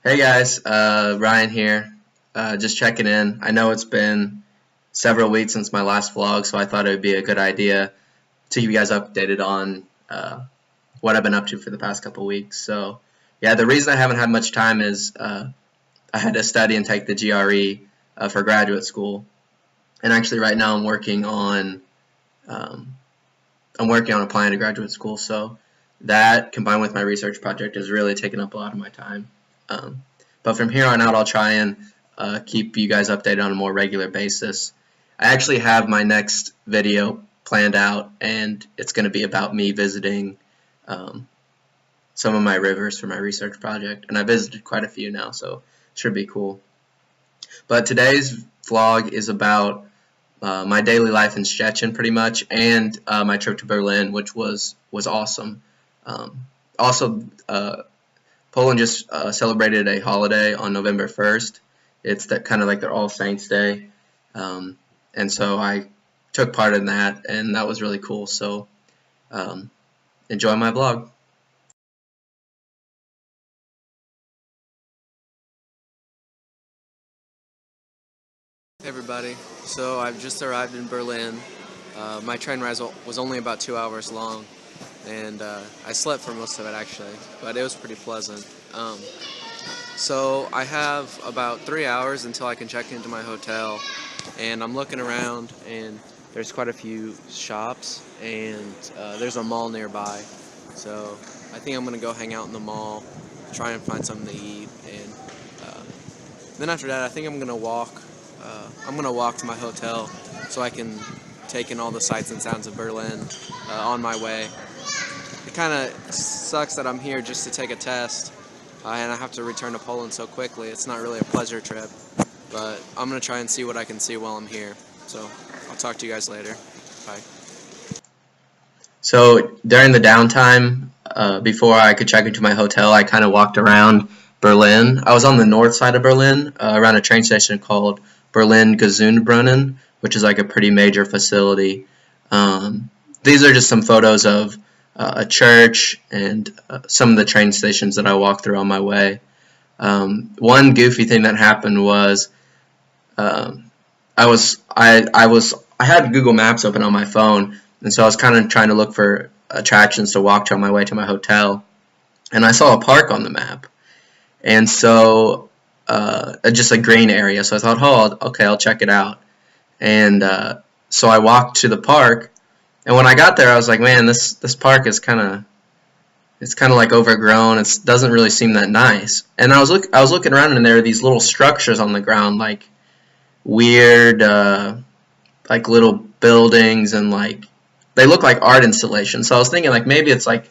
Hey guys, Ryan here. Just checking in. I know it's been several weeks since my last vlog, so I thought it would be a good idea to keep you guys updated on what I've been up to for the past couple weeks. So, yeah, the reason I haven't had much time is I had to study and take the GRE for graduate school, and actually right now um, I'm working on applying to graduate school. So that combined with my research project is really taking up a lot of my time. Um, but from here on out, I'll try and keep you guys updated on a more regular basis. I actually have my next video planned out, and it's going to be about me visiting um, some of my rivers for my research project, and I visited quite a few now, so it should be cool. But today's vlog is about my daily life in Szczecin, pretty much, and my trip to Berlin, which was awesome. Also, Poland just celebrated a holiday on November 1st. It's that kind of like their All Saints Day, and so I took part in that, and that was really cool. So enjoy my vlog. Hey everybody, so I've just arrived in Berlin. My train ride was only about 2 hours long, and I slept for most of it actually, but it was pretty pleasant. So I have about 3 hours until I can check into my hotel, and I'm looking around, and there's quite a few shops, and there's a mall nearby. So I think I'm gonna go hang out in the mall, try and find something to eat, and then after that I think I'm gonna walk. I'm gonna walk to my hotel so I can take in all the sights and sounds of Berlin on my way. It kind of sucks that I'm here just to take a test and I have to return to Poland so quickly. It's not really a pleasure trip, but I'm gonna try and see what I can see while I'm here. So I'll talk to you guys later. Bye. So during the downtime, before I could check into my hotel, I kind of walked around Berlin. I was on the north side of Berlin, around a train station called Berlin Gesundbrunnen, which is like a pretty major facility. These are just some photos of a church and some of the train stations that I walked through on my way. One goofy thing that happened was um, I had Google Maps open on my phone, and so I was kind of trying to look for attractions to walk to on my way to my hotel, and I saw a park on the map, and so just a green area. So I thought, oh, okay, I'll check it out, and so I walked to the park, and when I got there, I was like, man, this park is it's kind of like overgrown. It doesn't really seem that nice. And I was looking around, and there are these little structures on the ground, like weird, like little buildings, and like they look like art installations. So I was thinking like maybe it's like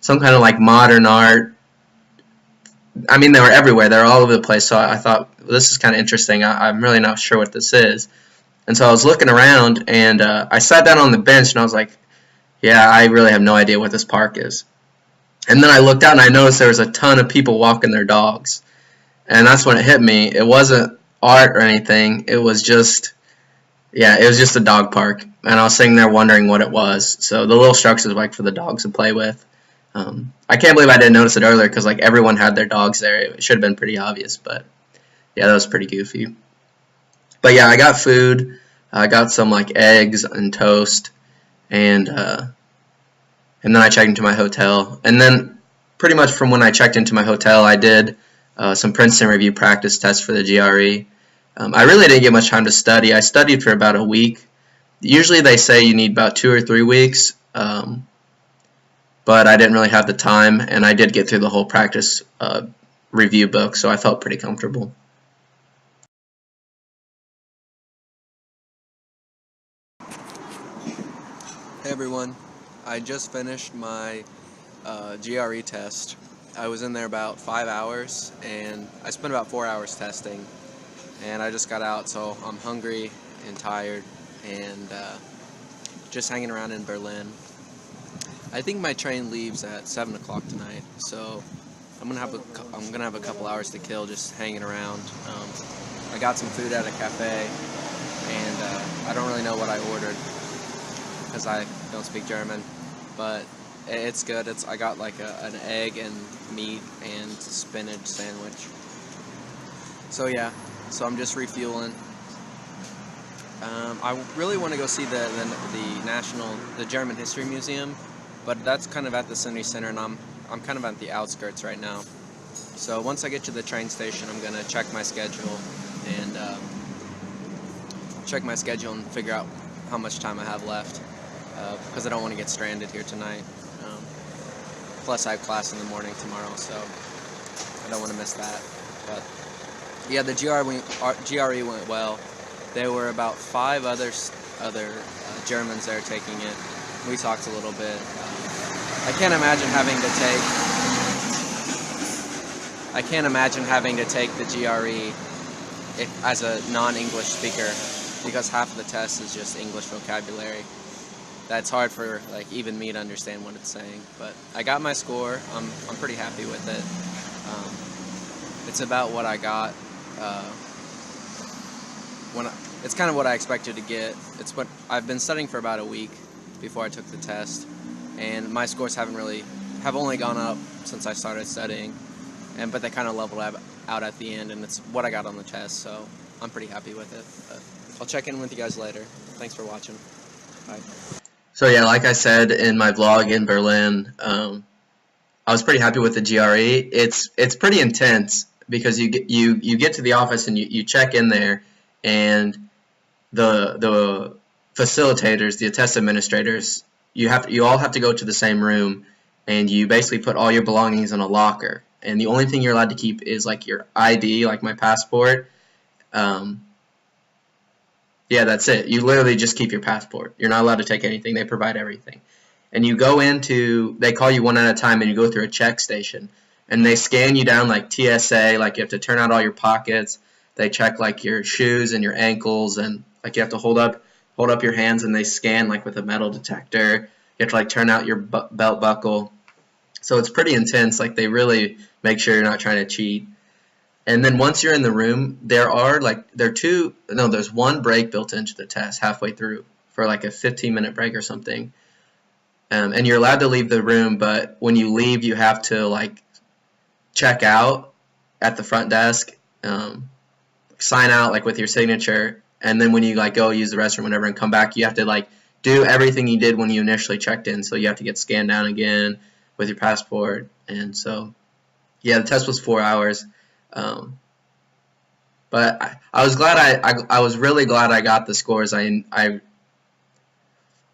some kind of like modern art. I mean, they were everywhere. They were all over the place. So I thought, well, this is kind of interesting. I'm really not sure what this is. And so I was looking around, and I sat down on the bench, and I was like, yeah, I really have no idea what this park is. And then I looked out, and I noticed there was a ton of people walking their dogs. And that's when it hit me. It wasn't art or anything. It was just a dog park. And I was sitting there wondering what it was. So the little structures were like for the dogs to play with. I can't believe I didn't notice it earlier because like everyone had their dogs there. It should have been pretty obvious, but yeah, that was pretty goofy. But yeah, I got food. I got some like eggs and toast, and then I checked into my hotel. And then pretty much from when I checked into my hotel, I did some Princeton review practice tests for the GRE. I really didn't get much time to study. I studied for about a week. Usually they say you need about 2 or 3 weeks, but I didn't really have the time, and I did get through the whole practice review book, so I felt pretty comfortable. Hey everyone, I just finished my GRE test. I was in there about 5 hours, and I spent about 4 hours testing, and I just got out, so I'm hungry and tired, and just hanging around in Berlin. I think my train leaves at 7 o'clock tonight, so I'm gonna have a couple hours to kill just hanging around. I got some food at a cafe, and I don't really know what I ordered because I don't speak German, but it's good. I got like an egg and meat and spinach sandwich, So yeah, so I'm just refueling. I really want to go see the German History Museum, but that's kind of at the city center, and I'm kind of at the outskirts right now. So once I get to the train station, I'm gonna check my schedule and figure out how much time I have left, because I don't want to get stranded here tonight. Plus, I have class in the morning tomorrow, so I don't want to miss that. But yeah, the GRE went well. There were about 5 other Germans there taking it. We talked a little bit. I can't imagine having to take the GRE as a non-English speaker, because half of the test is just English vocabulary. That's hard for even me to understand what it's saying. But I got my score. I'm pretty happy with it. It's about what I got. It's kind of what I expected to get. It's what I've been studying for about a week before I took the test, and my scores have only gone up since I started studying, but they kind of leveled out at the end, and it's what I got on the test, so I'm pretty happy with it. But I'll check in with you guys later. Thanks for watching. Bye. So yeah, like I said in my vlog in Berlin, I was pretty happy with the GRE. It's pretty intense because you get to the office and you check in there, and the facilitators, the test administrators, you all have to go to the same room, and you basically put all your belongings in a locker, and the only thing you're allowed to keep is your ID, like my passport. Yeah, that's it. You literally just keep your passport. You're not allowed to take anything. They provide everything. And you go they call you one at a time, and you go through a check station. And they scan you down like TSA, you have to turn out all your pockets. They check your shoes and your ankles, and you have to hold up your hands, and they scan with a metal detector. You have to turn out your belt buckle. So it's pretty intense. They really make sure you're not trying to cheat. And then once you're in the room, there's one break built into the test halfway through for a 15-minute break or something. And you're allowed to leave the room, but when you leave, you have to check out at the front desk, sign out with your signature, and then when you go use the restroom, whatever, and come back, you have to do everything you did when you initially checked in. So you have to get scanned down again with your passport. And so yeah, the test was 4 hours. But I was glad I was really glad I got the scores. I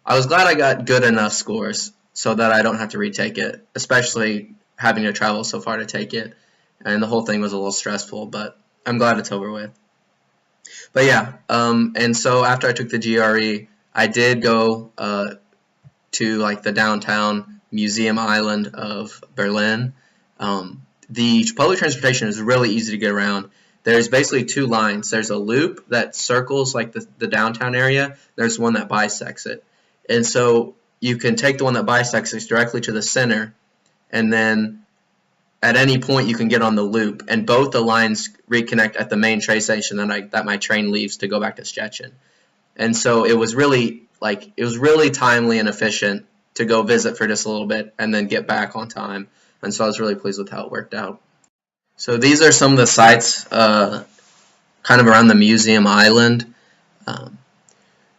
was glad I got good enough scores so that I don't have to retake it, especially having to travel so far to take it. And the whole thing was a little stressful, but I'm glad it's over with. But yeah, and so after I took the GRE, I did go to the downtown museum island of Berlin. The public transportation is really easy to get around. There's basically 2 lines. There's a loop that circles the downtown area. There's one that bisects it. And so you can take the one that bisects it directly to the center, and then at any point you can get on the loop, and both the lines reconnect at the main train station that my train leaves to go back to Szczecin. And so it was really timely and efficient to go visit for just a little bit and then get back on time. And so I was really pleased with how it worked out. So these are some of the sites kind of around the museum island.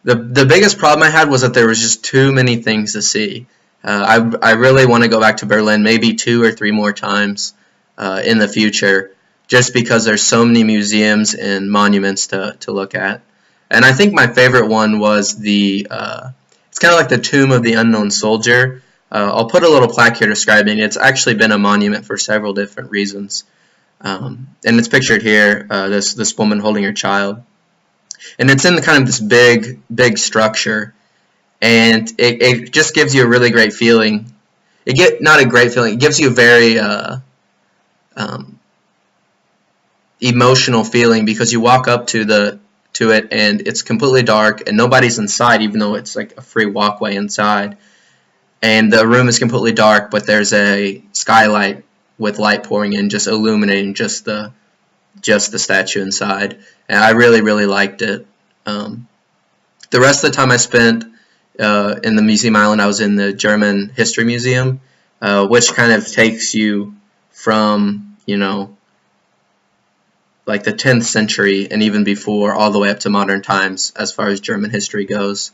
The biggest problem I had was that there was just too many things to see. I really want to go back to Berlin maybe 2 or 3 more times in the future, just because there's so many museums and monuments to look at. And I think my favorite one was it's kind of like the Tomb of the Unknown Soldier. I'll put a little plaque here describing it. It's actually been a monument for several different reasons. And it's pictured here, this woman holding her child. And it's in kind of this big structure. And it just gives you a really great feeling. Not a great feeling, it gives you a very emotional feeling, because you walk up to it and it's completely dark and nobody's inside, even though it's a free walkway inside. And the room is completely dark, but there's a skylight with light pouring in, just illuminating just the statue inside. And I really, really liked it. The rest of the time I spent in the museum island, I was in the German History Museum, which kind of takes you from, like the 10th century and even before, all the way up to modern times as far as German history goes.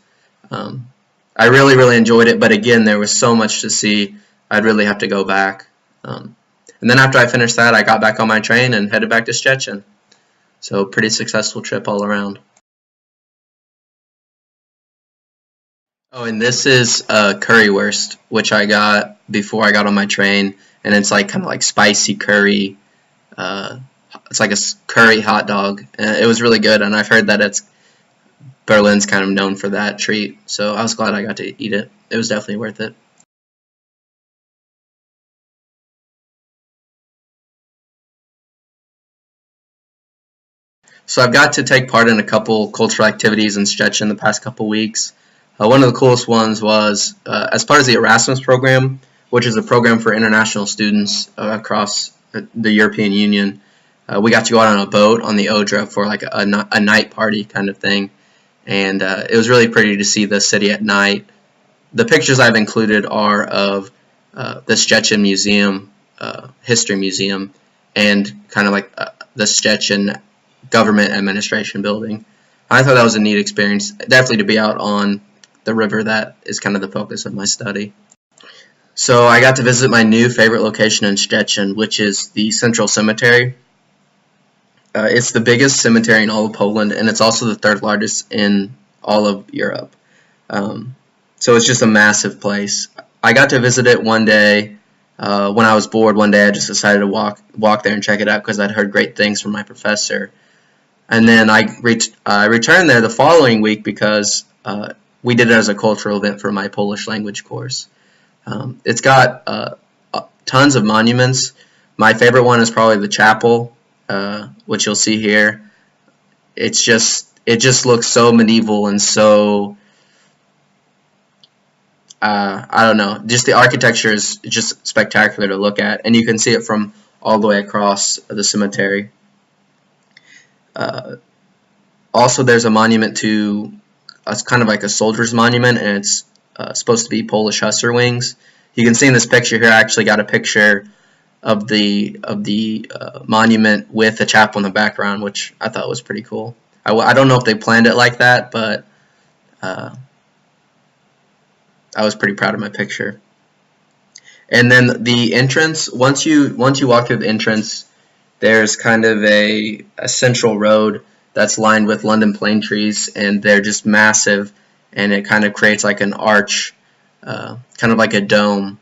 I really, really enjoyed it, but again, there was so much to see, I'd really have to go back. And then after I finished that, I got back on my train and headed back to Szczecin. So pretty successful trip all around. Oh, and this is currywurst, which I got before I got on my train, and it's like kind of like spicy curry. Uh, it's like a curry hot dog. It was really good, and I've heard that Berlin's kind of known for that treat. So I was glad I got to eat it. It was definitely worth it. So I've got to take part in a couple cultural activities in Szczecin the past couple weeks. One of the coolest ones was as part of the Erasmus program, which is a program for international students across the European Union. We got to go out on a boat on the Odra for like a night party kind of thing, and it was really pretty to see the city at night. The pictures I've included are of the Szczecin Museum, History Museum, and kind of like the Szczecin Government Administration Building. I thought that was a neat experience, definitely to be out on the river that is kind of the focus of my study. So I got to visit my new favorite location in Szczecin, which is the Central Cemetery. It's the biggest cemetery in all of Poland, and it's also the third largest in all of Europe. So it's just a massive place. I got to visit it one day. When I was bored one day, I just decided to walk there and check it out because I'd heard great things from my professor. And then I returned there the following week because we did it as a cultural event for my Polish language course. It's got tons of monuments. My favorite one is probably the chapel, which you'll see here. It just looks so medieval and so I don't know. Just the architecture is just spectacular to look at, and you can see it from all the way across the cemetery. Also, there's a monument to, it's kind of like a soldier's monument, and it's supposed to be Polish hussar wings. You can see in this picture here, I actually got a picture of the monument with the chapel in the background, which I thought was pretty cool. I don't know if they planned it like that, but I was pretty proud of my picture. And then the entrance, once you walk through the entrance, there's kind of a central road that's lined with London plane trees, and they're just massive, and it kind of creates like an arch, kind of like a dome,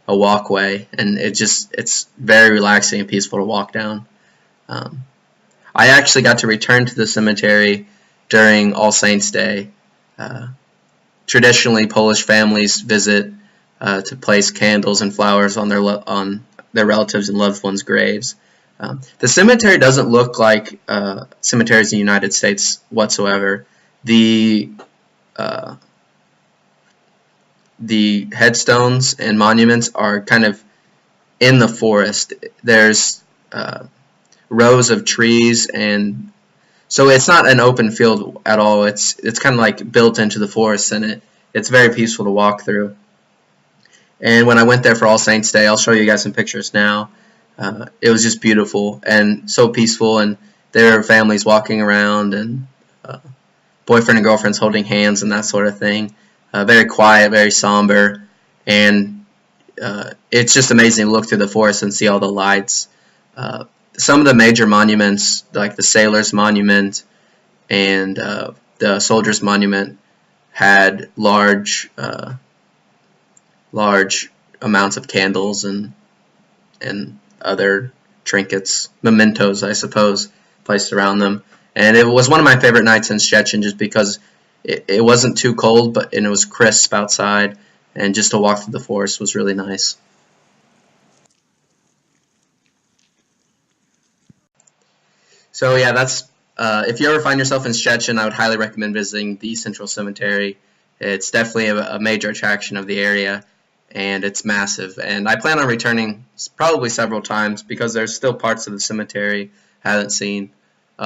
a walkway, and it's very relaxing and peaceful to walk down. I actually got to return to the cemetery during All Saints' Day. Traditionally, Polish families visit to place candles and flowers on their relatives and loved ones' graves. The cemetery doesn't look like cemeteries in the United States whatsoever. The headstones and monuments are kind of in the forest. There's rows of trees, and so it's not an open field at all. It's kind of like built into the forest, and it's very peaceful to walk through. And when I went there for All Saints' Day, I'll show you guys some pictures now. It was just beautiful and so peaceful, and there are families walking around, and boyfriend and girlfriends holding hands and that sort of thing. Very quiet, very somber, and it's just amazing to look through the forest and see all the lights. Some of the major monuments, like the Sailor's Monument and the Soldier's Monument, had large amounts of candles and other trinkets, mementos, I suppose, placed around them. And it was one of my favorite nights in Szczecin just because it wasn't too cold, and it was crisp outside, and just to walk through the forest was really nice. So yeah, that's if you ever find yourself in Szczecin, I would highly recommend visiting the Central Cemetery. It's definitely a major attraction of the area, and it's massive. And I plan on returning probably several times because there's still parts of the cemetery I haven't seen.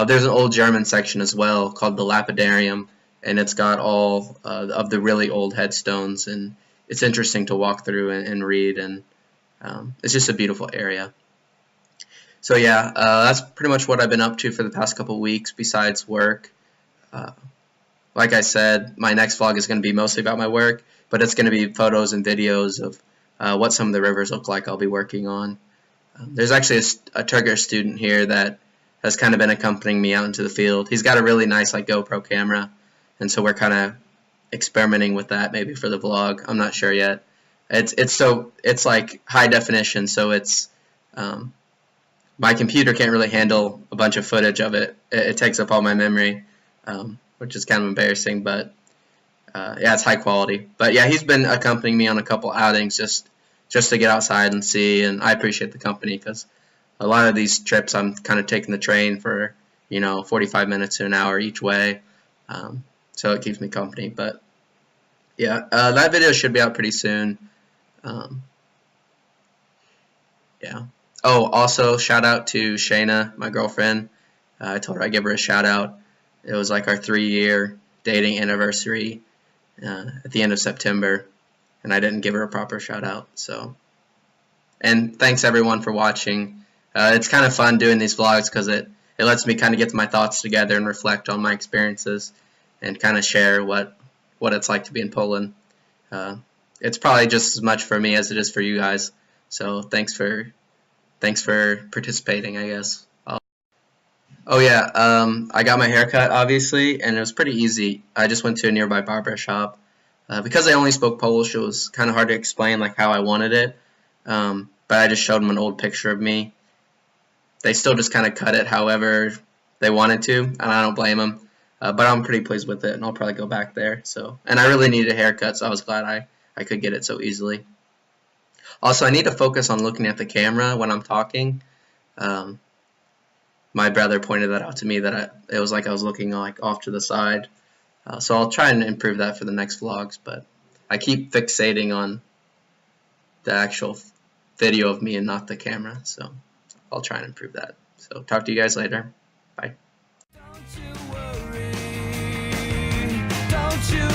There's an old German section as well called the Lapidarium, and it's got all of the really old headstones, and it's interesting to walk through and read, and it's just a beautiful area. So yeah, that's pretty much what I've been up to for the past couple of weeks besides work. Uh, like I said, my next vlog is going to be mostly about my work, but it's going to be photos and videos of what some of the rivers look like I'll be working on. There's actually a Turkish student here that has kind of been accompanying me out into the field. He's got a really nice like GoPro camera, and so we're kind of experimenting with that maybe for the vlog. I'm not sure yet. It's like high definition, so it's my computer can't really handle a bunch of footage of it. It takes up all my memory, which is kind of embarrassing, but yeah, it's high quality. But yeah, he's been accompanying me on a couple outings just to get outside and see, and I appreciate the company because a lot of these trips I'm kind of taking the train for 45 minutes to an hour each way, so it keeps me company. But yeah, that video should be out pretty soon. Yeah. Oh, also shout out to Shayna, my girlfriend. I told her I'd give her a shout out. It was like our 3-year dating anniversary at the end of September, and I didn't give her a proper shout out. So, and thanks everyone for watching. It's kind of fun doing these vlogs because it lets me kind of get my thoughts together and reflect on my experiences and kind of share what it's like to be in Poland. It's probably just as much for me as it is for you guys. So thanks for participating, I guess. Oh yeah, I got my hair cut obviously, and it was pretty easy. I just went to a nearby barber shop. Because I only spoke Polish, it was kind of hard to explain like how I wanted it. But I just showed them an old picture of me. They still just kind of cut it however they wanted to, and I don't blame them. But I'm pretty pleased with it, and I'll probably go back there. So, and I really needed a haircut, so I was glad I could get it so easily. Also, I need to focus on looking at the camera when I'm talking. My brother pointed that out to me that it was like I was looking like off to the side. So I'll try and improve that for the next vlogs, but I keep fixating on the actual video of me and not the camera, so I'll try and improve that. So talk to you guys later. Bye. Don't you worry, don't you